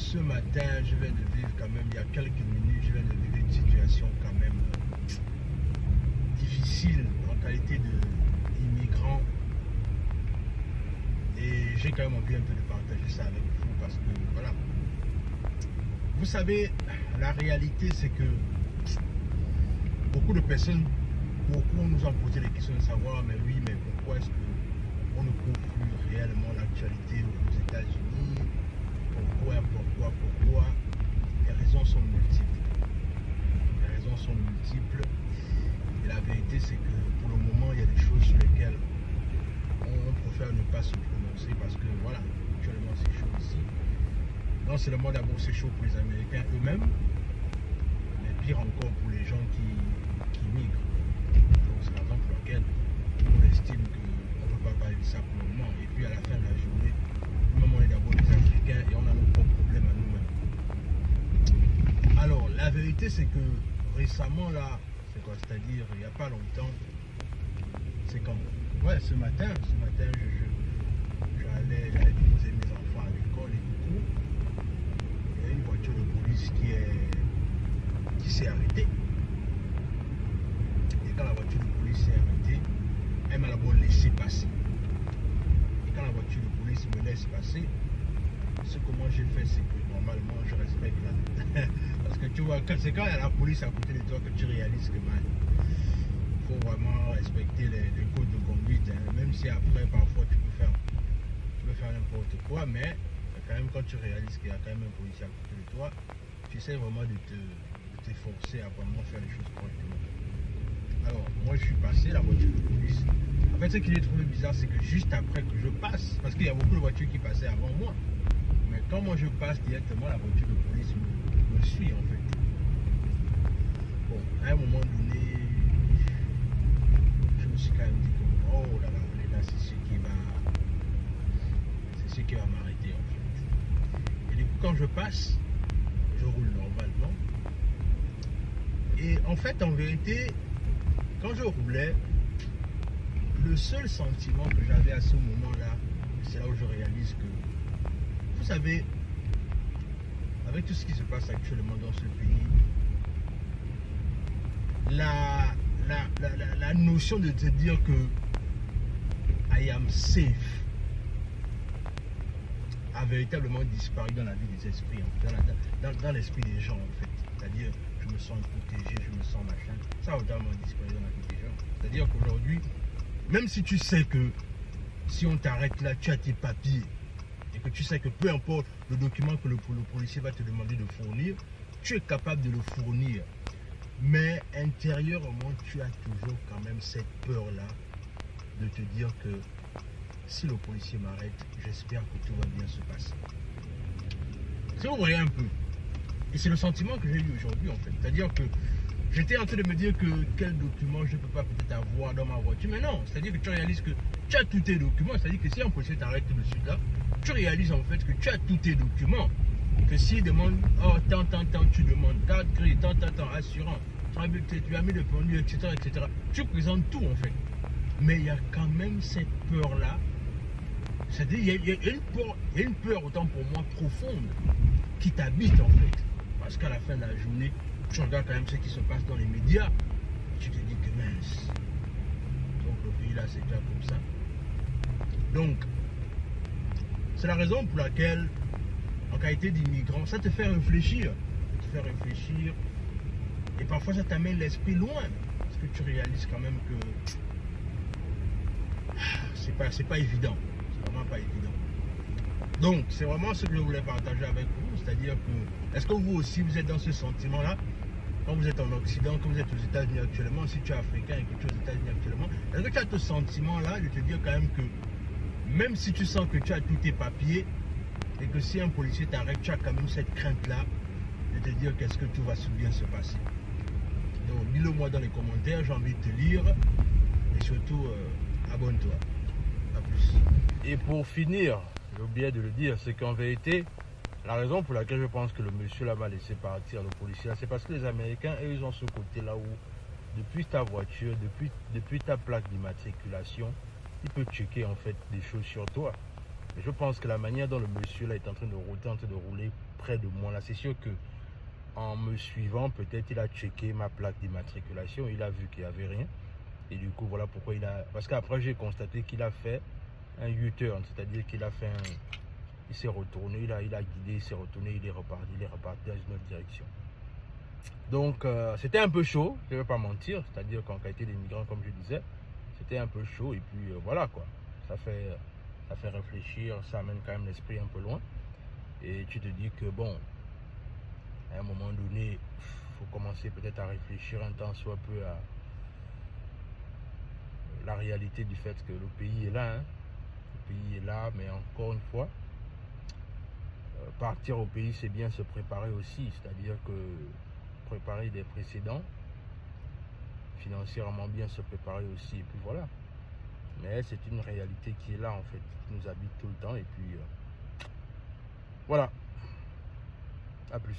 ce matin, je viens de vivre quand même, il y a quelques minutes, je viens de vivre une situation quand même difficile en qualité d'immigrant. Et j'ai quand même envie un peu de partager ça avec vous parce que voilà. Vous savez, la réalité c'est que beaucoup de personnes, beaucoup nous ont posé des questions de savoir, mais oui, mais pourquoi est-ce qu'on ne couvre plus réellement l'actualité aux États-Unis? Pourquoi? Les raisons sont multiples. Les raisons sont multiples. Et la vérité, c'est que pour le moment, il y a des choses sur lesquelles on préfère ne pas se prononcer parce que voilà, actuellement c'est chaud ici. Non seulement d'abord c'est chaud pour les Américains eux-mêmes, mais pire encore pour les gens qui migrent. Donc c'est la raison pour laquelle on estime qu'on ne peut pas parler de ça pour le moment. Et puis à la fin de la journée, nous-mêmes on est d'abord des Africains et on a nos propres problèmes à nous-mêmes. Alors la vérité c'est que récemment là, c'est quoi, c'est-à-dire il n'y a pas longtemps, c'est quand ouais, ce matin j'allais déposer mes enfants à l'école et du coup, il y a une voiture de police qui s'est arrêtée. Et quand la voiture de police s'est arrêtée, elle m'a d'abord laissé passer. Et quand la voiture de police me laisse passer, ce que moi j'ai fait, c'est que normalement je respecte la... Parce que tu vois, c'est quand il y a la police à côté de toi que tu réalises que man, faut vraiment respecter les codes de conduite, hein. Même si après parfois tu peux faire n'importe quoi, mais quand même quand tu réalises qu'il y a quand même un policier à côté de toi, tu essaies vraiment de t'efforcer à vraiment faire les choses correctement. Alors moi je suis passé, la voiture de police, en fait ce qui est trouvé bizarre c'est que juste après que je passe, parce qu'il y a beaucoup de voitures qui passaient avant moi, mais quand moi je passe directement, la voiture de police me suit en fait. Bon, à un moment donné, je me suis quand même dit que oh là là, c'est ce qui va m'arrêter en fait. Et du coup quand je passe, je roule normalement. Et en fait en vérité, quand je roulais, le seul sentiment que j'avais à ce moment-là, c'est là où je réalise que, vous savez, avec tout ce qui se passe actuellement dans ce pays, la notion de te dire que I am safe a véritablement disparu dans la vie des esprits, dans l'esprit des gens en fait. C'est-à-dire, je me sens protégé, je me sens machin. Ça a totalement disparu dans la vie des gens. C'est-à-dire qu'aujourd'hui, même si tu sais que si on t'arrête là, tu as tes papiers et que tu sais que peu importe le document que le policier va te demander de fournir, tu es capable de le fournir. Mais intérieurement, tu as toujours quand même cette peur-là de te dire que si le policier m'arrête, j'espère que tout va bien se passer. Si vous voyez un peu, et c'est le sentiment que j'ai eu aujourd'hui en fait, c'est-à-dire que j'étais en train de me dire que quel document je ne peux pas peut-être avoir dans ma voiture, mais non, c'est-à-dire que tu réalises que tu as tous tes documents, c'est-à-dire que si un policier t'arrête tout de suite là, tu réalises en fait que tu as tous tes documents, que s'il demande, oh tant, tu demandes, carte grise, tant, assurant, tu as mis le permis, etc., tu présentes tout en fait. Mais il y a quand même cette peur-là, c'est-à-dire il y a une peur autant pour moi profonde qui t'habite en fait. Parce qu'à la fin de la journée, tu regardes quand même ce qui se passe dans les médias, tu te dis que mince. Donc le pays là c'est déjà comme ça. Donc, c'est la raison pour laquelle, en qualité d'immigrant, ça te fait réfléchir. Et parfois ça t'amène l'esprit loin. Parce que tu réalises quand même que c'est pas évident. C'est vraiment pas évident. Donc, c'est vraiment ce que je voulais partager avec vous. C'est-à-dire que, est-ce que vous aussi, vous êtes dans ce sentiment-là? Quand vous êtes en Occident, quand vous êtes aux États-Unis actuellement, si tu es africain et que tu es aux États-Unis actuellement, est-ce que tu as ce sentiment-là de te dire quand même que, même si tu sens que tu as tous tes papiers, et que si un policier t'arrête, tu as quand même cette crainte-là de te dire qu'est-ce que tout va bien se passer? Donc, dis-le moi dans les commentaires, j'ai envie de te lire, et surtout, abonne-toi. A plus. Et pour finir, j'ai oublié de le dire, c'est qu'en vérité, la raison pour laquelle je pense que le monsieur là m'a laissé partir, le policier là, c'est parce que les Américains, eux, ils ont ce côté-là où, depuis ta voiture, depuis ta plaque d'immatriculation, il peut checker en fait des choses sur toi. Je pense que la manière dont le monsieur là est en train de rouler près de moi là, c'est sûr que en me suivant, peut-être il a checké ma plaque d'immatriculation, il a vu qu'il n'y avait rien. Et du coup, voilà pourquoi il a... Parce qu'après, j'ai constaté qu'il a fait un U-turn, c'est-à-dire qu'il a fait un... Il s'est retourné, il a guidé, il s'est retourné, il est reparti dans une autre direction. Donc, c'était un peu chaud, je ne vais pas mentir, c'est-à-dire qu'en qualité d'immigrant, comme je disais, c'était un peu chaud. Et puis, voilà quoi, ça fait réfléchir, ça amène quand même l'esprit un peu loin. Et tu te dis que bon, à un moment donné, il faut commencer peut-être à réfléchir un temps soit peu à la réalité du fait que le pays est là. Le pays est là, mais encore une fois, partir au pays, c'est bien se préparer aussi. C'est-à-dire que préparer des précédents, financièrement bien se préparer aussi. Et puis voilà. Mais c'est une réalité qui est là en fait, qui nous habite tout le temps. Et puis voilà. À plus.